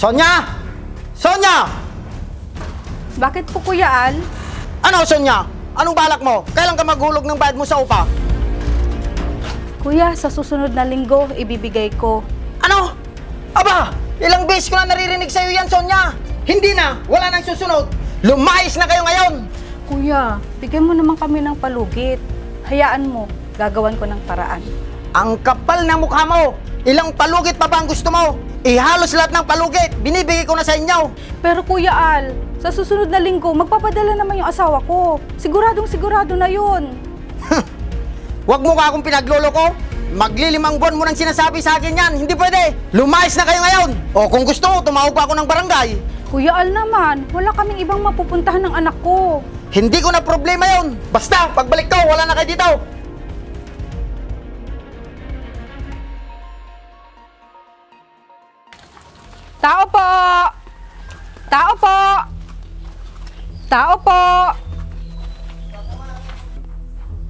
Sonia! Sonia! Bakit po, Kuya Al? Ano, Sonia? Anong balak mo? Kailan ka maghulog ng bayad mo sa upa? Kuya, sa susunod na linggo, ibibigay ko. Ano? Aba! Ilang beses ko na naririnig sa'yo yan, Sonia! Hindi na! Wala nang susunod! Lumayas na kayo ngayon! Kuya, bigyan mo naman kami ng palugit. Hayaan mo, gagawan ko ng paraan. Ang kapal ng mukha mo! Ilang palugit pa ba ang gusto mo? Ihalos lahat ng palugit! Binibigay ko na sa inyo! Pero Kuya Al, sa susunod na linggo, magpapadala naman yung asawa ko. Siguradong sigurado na yun. Huwag mo ka akong pinagloloko! Maglilimang buwan mo nang sinasabi sa akin yan! Hindi pwede! Lumayas na kayo ngayon! O kung gusto mo, tumawag pa ako ng barangay! Kuya Al naman, wala kaming ibang mapupuntahan ng anak ko. Hindi ko na problema yon. Basta, pagbalik ko, wala na kayo dito! Tao po! Tao po! Tao po!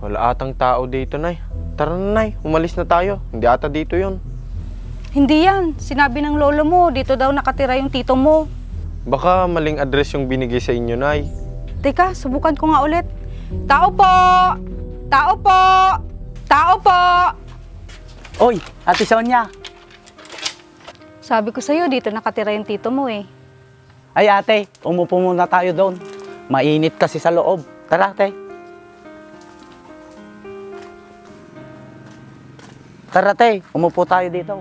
Wala atang tao dito, Nay. Tara na, Nay. Umalis na tayo. Hindi ata dito yon. Hindi yan. Sinabi ng lolo mo, dito daw nakatira yung tito mo. Baka maling address yung binigay sa inyo, Nay. Teka, subukan ko nga ulit. Tao po! Tao po! Tao po! Oy, Ate Sonia. Sabi ko sa'yo, dito nakatira yung tito mo eh. Ay ate, umupo muna tayo doon. Mainit kasi sa loob. Tara ate. Tara ate, umupo tayo dito.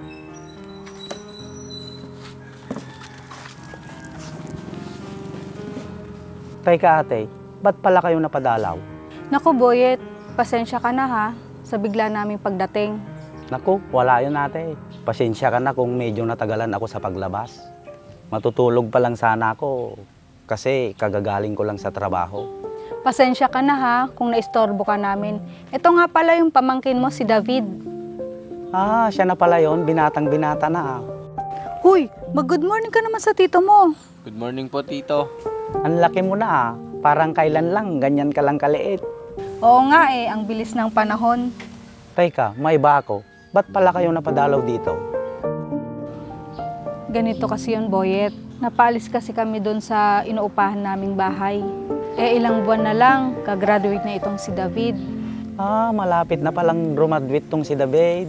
Teka ate, ba't pala kayo napadalaw? Naku Boyet, pasensya ka na ha, sa bigla naming pagdating. Naku, wala yun ate. Pasensya ka na kung medyo natagalan ako sa paglabas. Matutulog pa lang sana ako kasi kagagaling ko lang sa trabaho. Pasensya ka na ha, kung naistorbo ka namin. Ito nga pala yung pamangkin mo, si David. Ah, siya na pala yun, binatang-binata na. Huy, mag-good morning ka naman sa tito mo. Good morning po, Tito. Ang laki mo na, parang kailan lang, ganyan ka lang kaliit. Oo nga eh, ang bilis ng panahon. Teka, may iba ako. Ba't pala kayo napadalaw dito? Ganito kasi yun, Boyet. Napaalis kasi kami doon sa inuupahan naming bahay. Eh, ilang buwan na lang, kagraduate na itong si David. Ah, malapit na palang graduate tong si David.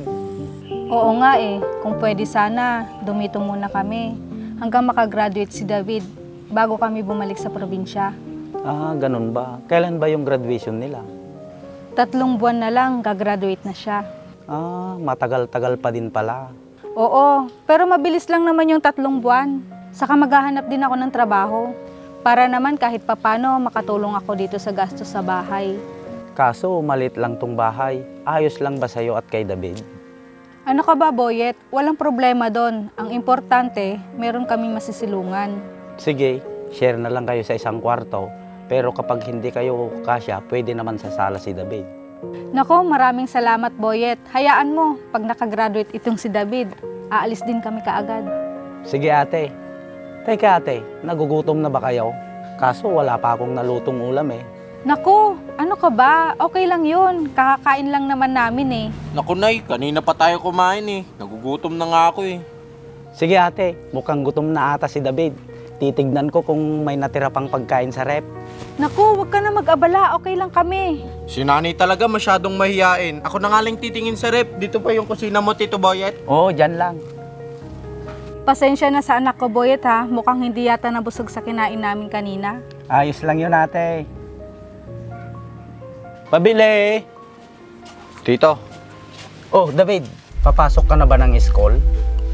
Oo nga eh, kung pwede sana, dumito muna kami. Hanggang makagraduate si David, bago kami bumalik sa probinsya. Ah, ganun ba? Kailan ba yung graduation nila? 3 buwan na lang, gagraduate na siya. Ah, matagal-tagal pa din pala. Oo, pero mabilis lang naman yung 3 buwan. Saka maghahanap din ako ng trabaho. Para naman kahit papano makatulong ako dito sa gastos sa bahay. Kaso, malit lang tong bahay. Ayos lang ba sa'yo at kay David? Ano ka ba, Boyet? Walang problema doon. Ang importante, meron kaming masisilungan. Sige, share na lang kayo sa isang kwarto. Pero kapag hindi kayo kasya, pwede naman sa sala si David. Nako, maraming salamat, Boyet. Hayaan mo, pag nakagraduate itong si David, aalis din kami kaagad. Sige ate. Teka ate, nagugutom na ba kayo? Kaso wala pa akong nalutong ulam eh. Nako, ano ka ba? Okay lang yun. Kakakain lang naman namin eh. Naku, Nay. Kanina pa tayo kumain eh. Nagugutom na nga ako eh. Sige ate, mukhang gutom na ata si David. Titignan ko kung may natira pang pagkain sa rep. Naku, wag ka na mag-abala. Okay lang kami. Si Nanay talaga masyadong mahiyain. Ako na nga lang titingin sa rep. Dito pa yung kusina mo, Tito Boyet. Oo, dyan lang. Pasensya na sa anak ko, Boyet ha. Mukhang hindi yata nabusog sa kinain namin kanina. Ayos lang yun ate. Pabili! Tito. Oh, David, papasok ka na ba ng school?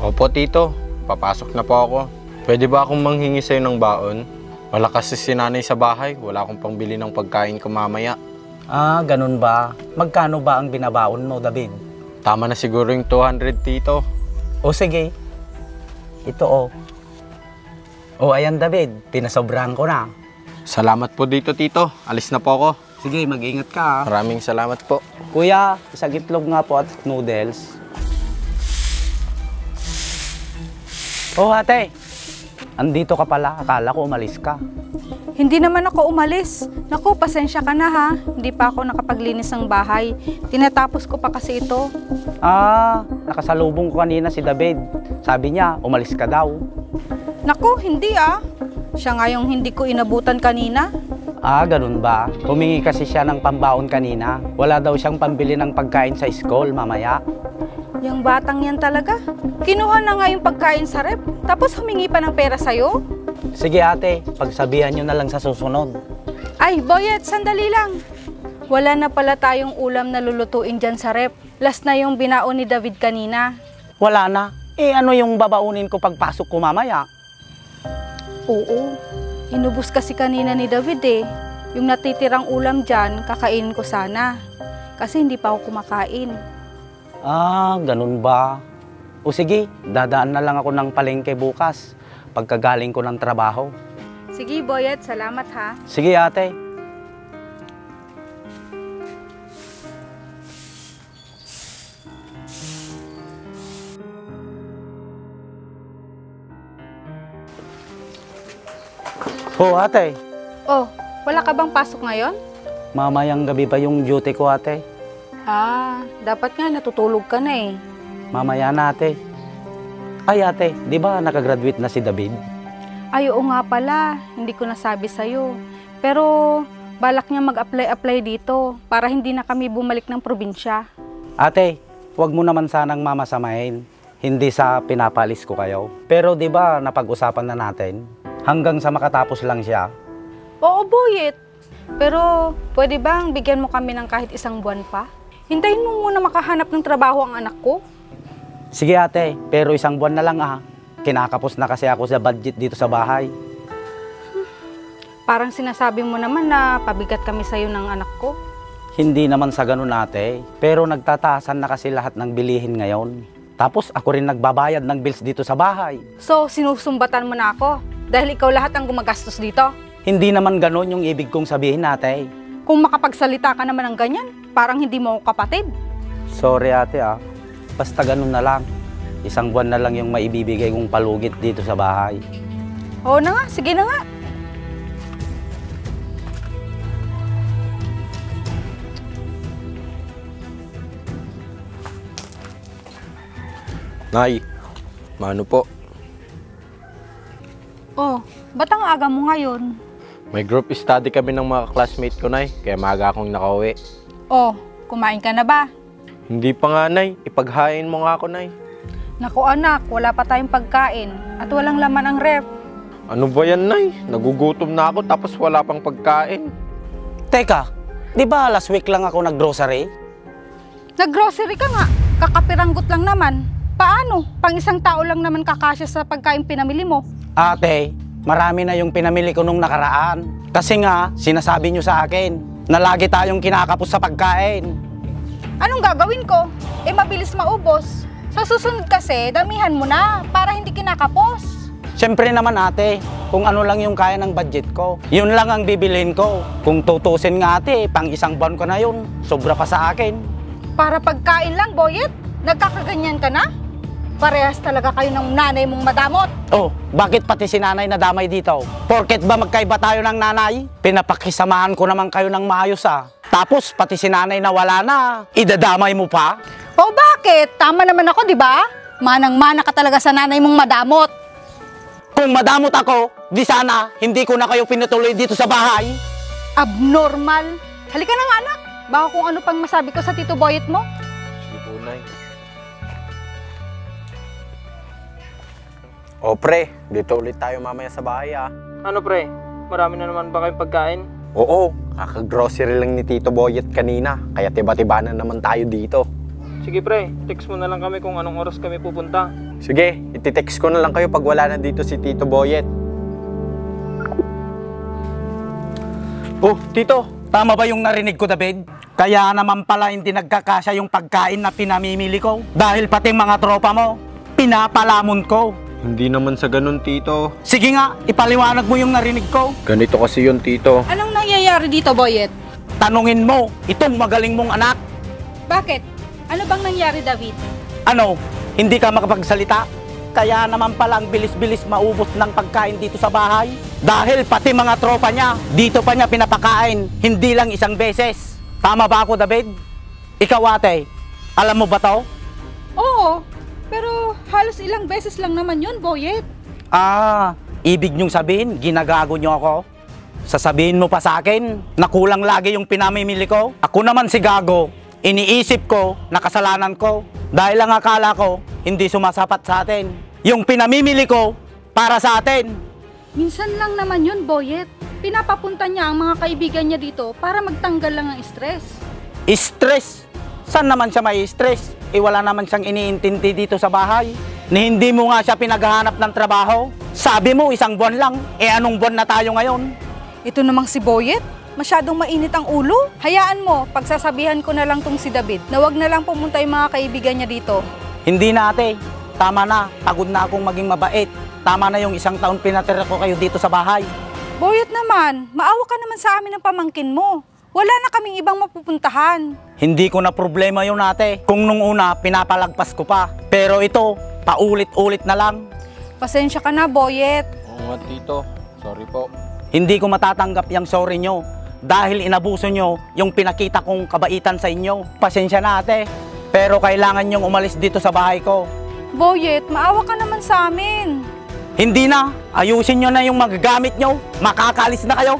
Opo, Tito. Papasok na po ako. Pwede ba akong manghingi sa'yo ng baon? Wala kasi si Nanay sa bahay. Wala akong pangbili ng pagkain ko mamaya. Ah, ganun ba? Magkano ba ang binabaon mo, David? Tama na siguro yung 200, Tito. O sige. Ito oh. O ayan David, pinasobrahan ko na. Salamat po dito, Tito. Alis na po ako. Sige, mag-ingat ka. Maraming salamat po. Kuya, isang itlog nga po at noodles. Oh ate, andito ka pala. Akala ko umalis ka. Hindi naman ako umalis. Naku, pasensya ka na ha. Hindi pa ako nakapaglinis ng bahay. Tinatapos ko pa kasi ito. Ah, nakasalubong ko kanina si David. Sabi niya, umalis ka daw. Naku, hindi ah. Siya nga yung hindi ko inabutan kanina. Ah, ganun ba? Humingi kasi siya ng pambaon kanina. Wala daw siyang pambili ng pagkain sa school mamaya. Yung batang yan talaga. Kinuha na nga yung pagkain sa rep, tapos humingi pa ng pera sa'yo. Sige ate, pagsabihan nyo na lang sa susunod. Ay, Boyet, sandali lang. Wala na pala tayong ulam na lulutuin dyan sa rep. Last na yung binaon ni David kanina. Wala na. Eh ano yung babaunin ko pagpasok ko mamaya? Oo, inubos kasi kanina ni David eh. Yung natitirang ulam dyan, kakainin ko sana. Kasi hindi pa ako kumakain. Ah, ganun ba? O sige, dadaan na lang ako ng palengke bukas pagkagaling ko ng trabaho. Sige, Boyet, salamat ha. Sige ate. Oh ate, Oh, wala ka bang pasok ngayon? mamayang gabi pa yung duty ko ate. Ah, dapat nga natutulog ka na eh. Mamaya na ate. Ay ate, di ba nakagraduate na si David? Ay, oo nga pala, hindi ko nasabi sa'yo. Pero balak niya mag-apply dito para hindi na kami bumalik ng probinsya. Ate, wag mo naman sanang mamasamahin. Hindi sa pinapalis ko kayo. Pero di ba napag-usapan na natin? Hanggang sa makatapos lang siya. Oo, Boyet. Pero pwede bang bigyan mo kami ng kahit isang buwan pa? Hintayin mo muna makahanap ng trabaho ang anak ko. Sige ate, pero isang buwan na lang ah. Kinakapos na kasi ako sa budget dito sa bahay. Parang sinasabi mo naman na pabigat kami sa'yo ng anak ko. Hindi naman sa ganun ate. Pero nagtataasan na kasi lahat ng bilihin ngayon. Tapos ako rin nagbabayad ng bills dito sa bahay. So, sinusumbatan mo na ako dahil ikaw lahat ang gumagastos dito? Hindi naman ganun yung ibig kong sabihin ate. Kung makapagsalita ka naman ng ganyan, parang hindi mo ako kapatid. Sorry ate ah. Basta ganun na lang. Isang buwan na lang yung maibibigay kong palugit dito sa bahay. Oo na nga, sige na nga. Nay, mano po? Oh, ba't ang aga mo ngayon? May group study kami ng mga classmate ko, Nay, kaya maaga akong nakauwi. Oh, kumain ka na ba? Hindi pa nga, Nay. Ipaghain mo nga ako, Nay. Naku anak, wala pa tayong pagkain at walang laman ang ref. Ano ba yan, Nay? Nagugutom na ako tapos wala pang pagkain. Teka, di ba last week lang ako naggrocery? Nag-grocery ka nga, kakapiranggot lang naman. Paano? Pang isang tao lang naman kakasya sa pagkain pinamili mo. Ate, marami na yung pinamili ko nung nakaraan. Kasi nga, sinasabi nyo sa akin na lagi tayong kinakapos sa pagkain. Anong gagawin ko? Eh mabilis maubos. Sa susunod kasi, damihan mo na para hindi kinakapos. Siyempre naman ate, kung ano lang yung kaya ng budget ko, yun lang ang bibilhin ko. Kung tutusin nga ate, pang isang buwan ko na yun, sobra pa sa akin. Para pagkain lang, Boyet? Nagkakaganyan ka na? Parehas talaga kayo ng nanay mong madamot. Oh, bakit pati si nanay nadamay dito? Porket ba magkaiba tayo ng nanay? Pinapakisamahan ko naman kayo ng maayos ah. Tapos pati si nanay na wala na, idadamay mo pa? O bakit? Tama naman ako, di ba? Manang-mana ka talaga sa nanay mong madamot. Kung madamot ako, di sana hindi ko na kayo pinutuloy dito sa bahay. Abnormal. Halika na nga anak. Baka kung ano pang masabi ko sa Tito Boyet mo. Sige po, Nay. O pre, dito ulit tayo mamaya sa bahay ah. Ano pre? Marami na naman ba kayong pagkain? Oo, kaka-grocery lang ni Tito Boyet kanina. Kaya tiba-tiba na naman tayo dito. Sige pre, text mo na lang kami kung anong oras kami pupunta. Sige, iti-text ko na lang kayo pag wala na dito si Tito Boyet. Oh, Tito, tama ba yung narinig ko, David? Kaya naman pala hindi nagkakasya yung pagkain na pinamimili ko. Dahil pati mga tropa mo, pinapalamon ko. Hindi naman sa ganun, Tito. Sige nga, ipaliwanag mo yung narinig ko. Ganito kasi yun, Tito. Anong nangyayari dito, Boyet? Tanungin mo, itong magaling mong anak. Bakit? Ano bang nangyari, David? Ano, hindi ka makapagsalita? Kaya naman palang bilis-bilis maubos ng pagkain dito sa bahay. Dahil pati mga tropa niya, dito pa niya pinapakain, hindi lang isang beses. Tama ba ako, David? Ikaw ate, alam mo ba to? Oo, pero halos ilang beses lang naman yun, Boyet. Ibig niyong sabihin, ginagago niyo ako? Sasabihin mo pa sa akin na kulang lagi yung pinamimili ko? Ako naman si Gago, iniisip ko na kasalanan ko dahil ang akala ko hindi sumasapat sa atin. Yung pinamimili ko para sa atin. Minsan lang naman yun, Boyet. Pinapapunta niya ang mga kaibigan niya dito para magtanggal lang ang stress. Stress? Saan naman siya may stress? Wala naman siyang iniintindi dito sa bahay. Ni hindi mo nga siya pinaghahanap ng trabaho. Sabi mo, 1 buwan lang. Anong buwan na tayo ngayon? Ito namang si Boyet, masyadong mainit ang ulo. Hayaan mo, pagsasabihan ko na lang tong si David na wag na lang pumunta yung mga kaibigan niya dito. Hindi na ate. Tama na. Pagod na akong maging mabait. Tama na yung 1 taon pinatira ko kayo dito sa bahay. Boyet naman, maawa ka naman sa amin ng pamangkin mo. Wala na kaming ibang mapupuntahan. Hindi ko na problema yun ate. Kung nung una, pinapalagpas ko pa. Pero ito, paulit-ulit na lang. Pasensya ka na, Boyet. Oo nga tito, sorry po. Hindi ko matatanggap yung sorry nyo. Dahil inabuso nyo yung pinakita kong kabaitan sa inyo. Pasensya na ate. Pero kailangan nyong umalis dito sa bahay ko. Boyet, maawa ka naman sa amin. Hindi na. Ayusin nyo na yung magagamit nyo. Makakaalis na kayo.